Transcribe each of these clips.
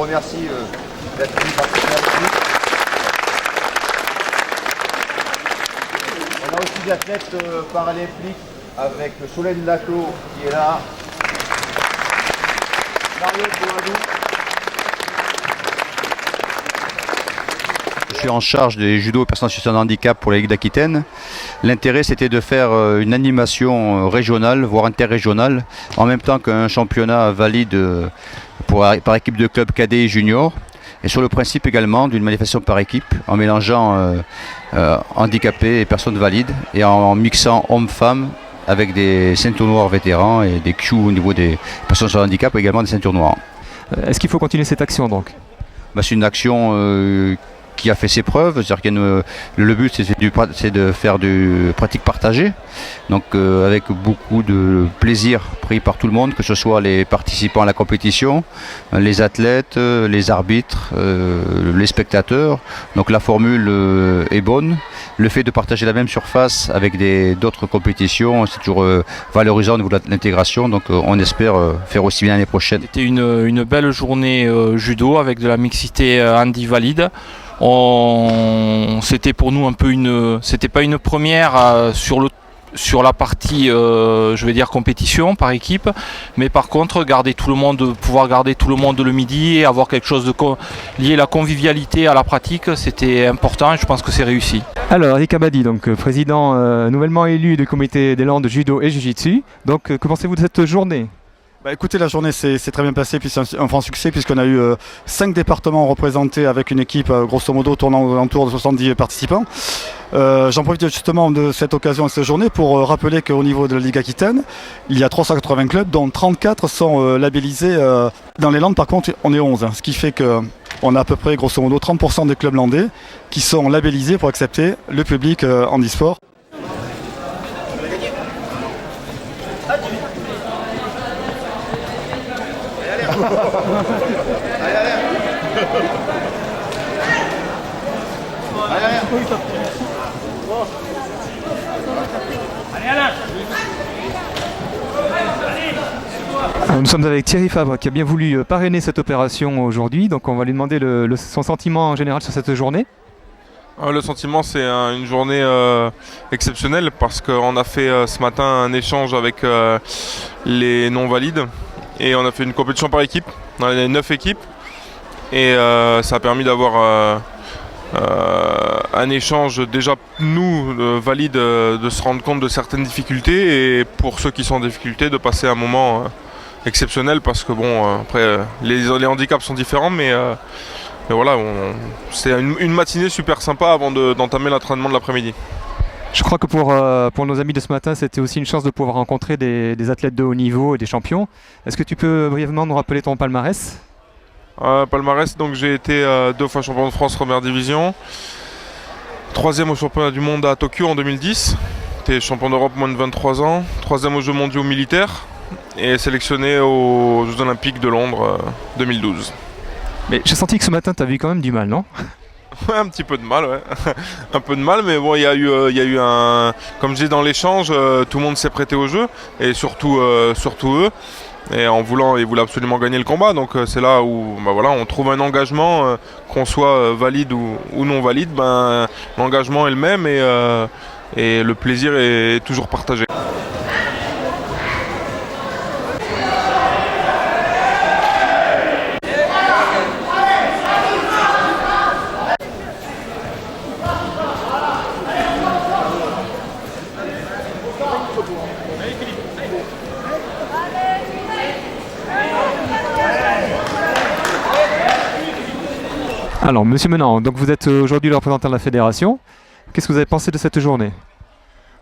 remercie d'être venu participer avec nous. On a aussi des athlètes paralympiques avec Solène Laclos qui est là. Mario Boadou. Je suis en charge des judo et personnes en situation de handicap pour la Ligue d'Aquitaine. L'intérêt, c'était de faire une animation régionale, voire interrégionale, en même temps qu'un championnat valide par équipe de club cadet et junior. Et sur le principe également d'une manifestation par équipe, en mélangeant handicapés et personnes valides, et en mixant hommes-femmes avec des ceintures noires vétérans et des Q au niveau des personnes sur handicap, également des ceintures noires. Est-ce qu'il faut continuer cette action donc? C'est une action qui a fait ses preuves, c'est-à-dire que le but c'est de faire du pratique partagée, donc avec beaucoup de plaisir pris par tout le monde, que ce soit les participants à la compétition, les athlètes, les arbitres, les spectateurs. Donc la formule est bonne. Le fait de partager la même surface avec d'autres compétitions, c'est toujours valorisant au niveau de l'intégration, donc on espère faire aussi bien l'année prochaine. C'était une belle journée judo avec de la mixité handi valide. C'était pour nous un peu c'était pas une première sur la partie je vais dire compétition par équipe, mais par contre pouvoir garder tout le monde le midi et avoir quelque chose de lié à la convivialité à la pratique, c'était important et je pense que c'est réussi. Alors Eric Abadi, donc président nouvellement élu du comité des Landes judo et jiu-jitsu, donc que pensez-vous de cette journée? Écoutez, la journée s'est très bien passée, puis c'est un franc succès puisqu'on a eu 5 départements représentés avec une équipe grosso modo tournant aux alentours de 70 participants. J'en profite justement de cette occasion de cette journée pour rappeler qu'au niveau de la Ligue Aquitaine, il y a 380 clubs dont 34 sont labellisés. Dans les Landes par contre on est 11, ce qui fait qu'on a à peu près grosso modo 30% des clubs landais qui sont labellisés pour accepter le public handisport. Nous sommes avec Thierry Fabre qui a bien voulu parrainer cette opération aujourd'hui, donc on va lui demander son sentiment en général sur cette journée. Le sentiment, c'est une journée exceptionnelle parce qu'on a fait ce matin un échange avec les non-valides et on a fait une compétition par équipe, on a 9 équipes et ça a permis d'avoir un échange déjà nous valides de se rendre compte de certaines difficultés et pour ceux qui sont en difficulté de passer un moment exceptionnel parce que bon après les handicaps sont différents mais voilà, c'est une matinée super sympa avant d'entamer l'entraînement de l'après-midi. Je crois que pour nos amis de ce matin, c'était aussi une chance de pouvoir rencontrer des athlètes de haut niveau et des champions. Est-ce que tu peux brièvement nous rappeler ton palmarès? Palmarès, donc j'ai été 2 fois champion de France première division, 3e au championnat du monde à Tokyo en 2010, j'étais champion d'Europe moins de 23 ans, 3e aux Jeux mondiaux militaires et sélectionné aux Jeux olympiques de Londres 2012. Mais j'ai senti que ce matin, tu as vu quand même du mal, non? Ouais, un petit peu de mal, ouais. Un peu de mal, mais bon, il y a eu un... Comme je dis dans l'échange, tout le monde s'est prêté au jeu, et surtout eux. Et ils voulaient absolument gagner le combat, donc c'est là où voilà, on trouve un engagement, qu'on soit valide ou non valide, l'engagement est le même et le plaisir est toujours partagé. Alors, Monsieur Menant, donc vous êtes aujourd'hui le représentant de la fédération. Qu'est-ce que vous avez pensé de cette journée?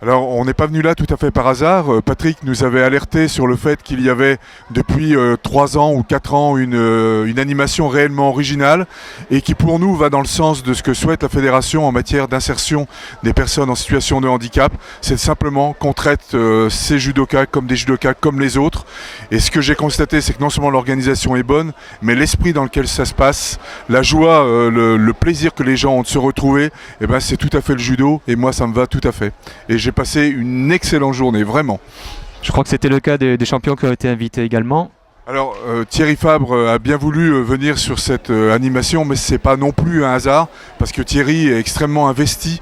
Alors, on n'est pas venu là tout à fait par hasard. Patrick nous avait alerté sur le fait qu'il y avait depuis 3 ans ou 4 ans une animation réellement originale et qui pour nous va dans le sens de ce que souhaite la fédération en matière d'insertion des personnes en situation de handicap. C'est simplement qu'on traite ces judokas comme des judokas comme les autres. Et ce que j'ai constaté, c'est que non seulement l'organisation est bonne, mais l'esprit dans lequel ça se passe, la joie, le plaisir que les gens ont de se retrouver, eh ben, c'est tout à fait le judo et moi ça me va tout à fait. Et j'ai passé une excellente journée, vraiment. Je crois que c'était le cas des champions qui ont été invités également. Alors Thierry Fabre a bien voulu venir sur cette animation, mais ce n'est pas non plus un hasard, parce que Thierry est extrêmement investi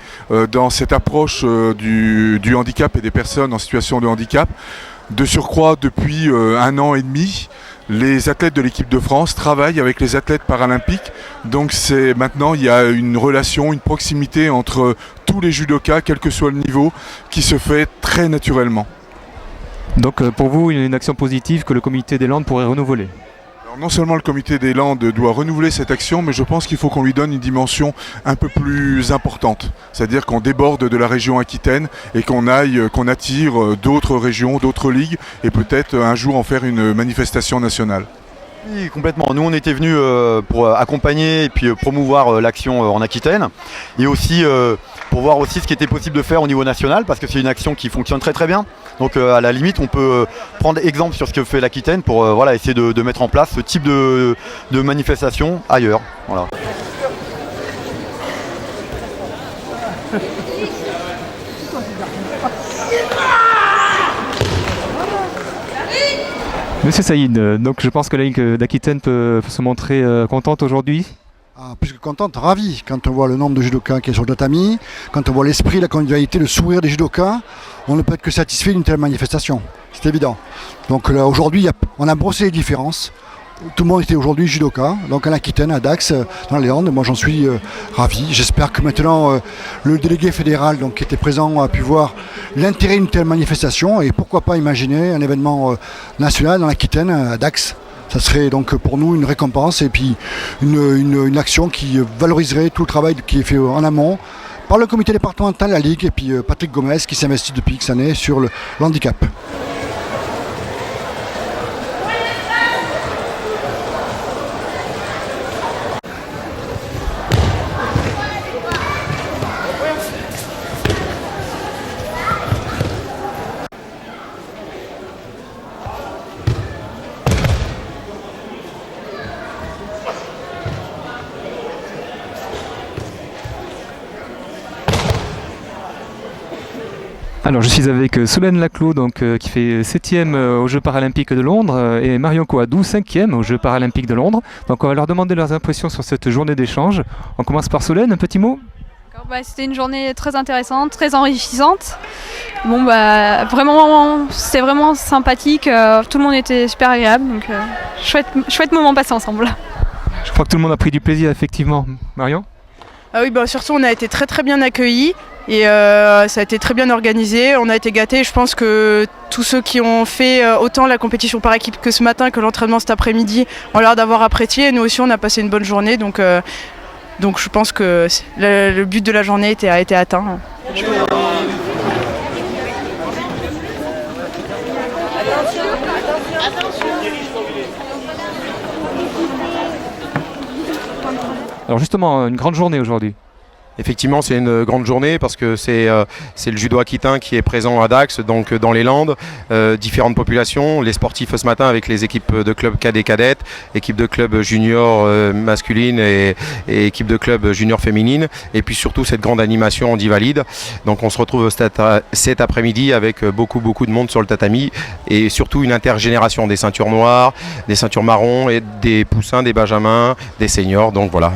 dans cette approche du handicap et des personnes en situation de handicap. De surcroît, depuis 1 an et demi, les athlètes de l'équipe de France travaillent avec les athlètes paralympiques. Donc maintenant, il y a une relation, une proximité entre tous les judokas, quel que soit le niveau, qui se fait très naturellement. Donc pour vous, une action positive que le comité des Landes pourrait renouveler? Alors, non seulement le comité des Landes doit renouveler cette action, mais je pense qu'il faut qu'on lui donne une dimension un peu plus importante. C'est-à-dire qu'on déborde de la région Aquitaine et qu'on attire d'autres régions, d'autres ligues, et peut-être un jour en faire une manifestation nationale. Oui, complètement. Nous, on était venus pour accompagner et puis promouvoir l'action en Aquitaine, et aussi pour voir aussi ce qui était possible de faire au niveau national, parce que c'est une action qui fonctionne très très bien. Donc à la limite, on peut prendre exemple sur ce que fait l'Aquitaine pour essayer de mettre en place ce type de manifestation ailleurs. Voilà. Monsieur Saïd, donc je pense que la Ligue d'Aquitaine peut se montrer contente aujourd'hui. Plus que contente, ravie, quand on voit le nombre de judokas qui est sur le tatami, quand on voit l'esprit, la convivialité, le sourire des judokas, on ne peut être que satisfait d'une telle manifestation, c'est évident. Donc là, aujourd'hui, on a brossé les différences. Tout le monde était aujourd'hui judoka, donc en Aquitaine, à Dax, dans les Landes. Moi j'en suis ravi. J'espère que maintenant le délégué fédéral qui était présent a pu voir l'intérêt d'une telle manifestation et pourquoi pas imaginer un événement national dans l'Aquitaine, à Dax. Ça serait donc pour nous une récompense et puis une action qui valoriserait tout le travail qui est fait en amont par le comité départemental, la Ligue et puis Patrick Gomez qui s'investit depuis X années sur le handicap. Alors je suis avec Solène Laclos qui fait 7e aux Jeux Paralympiques de Londres et Marion Coadou 5e aux Jeux Paralympiques de Londres. Donc on va leur demander leurs impressions sur cette journée d'échange. On commence par Solène, un petit mot. C'était une journée très intéressante, très enrichissante. Vraiment, c'était vraiment sympathique. Tout le monde était super agréable. Donc chouette moment passé ensemble. Je crois que tout le monde a pris du plaisir effectivement. Marion ? Oui, surtout on a été très très bien accueillis. Et ça a été très bien organisé, on a été gâtés. Je pense que tous ceux qui ont fait autant la compétition par équipe que ce matin, que l'entraînement cet après-midi, ont l'air d'avoir apprécié. Et nous aussi, on a passé une bonne journée. Donc je pense que le but de la journée a été atteint. Alors justement, une grande journée aujourd'hui. Effectivement, c'est une grande journée parce que c'est le judo aquitain qui est présent à Dax, donc dans les Landes, différentes populations, les sportifs ce matin avec les équipes de club cadet-cadettes, équipe de club junior masculine et équipe de club junior féminine, et puis surtout cette grande animation en valide. Donc on se retrouve cet après-midi avec beaucoup de monde sur le tatami et surtout une intergénération des ceintures noires, des ceintures marron et des poussins, des benjamins, des seniors. Donc voilà,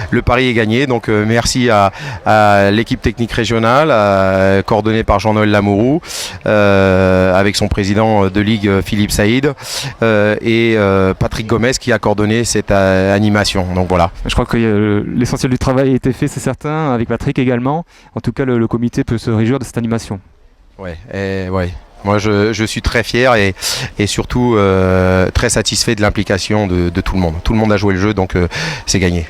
le pari est gagné. Donc merci à l'équipe technique régionale, coordonnée par Jean-Noël Lamourou, avec son président de ligue Philippe Saïd, et Patrick Gomez qui a coordonné cette animation. Donc voilà. Je crois que l'essentiel du travail a été fait, c'est certain, avec Patrick également. En tout cas, le comité peut se réjouir de cette animation. Ouais. Moi, je suis très fier et surtout très satisfait de l'implication de tout le monde. Tout le monde a joué le jeu, donc c'est gagné.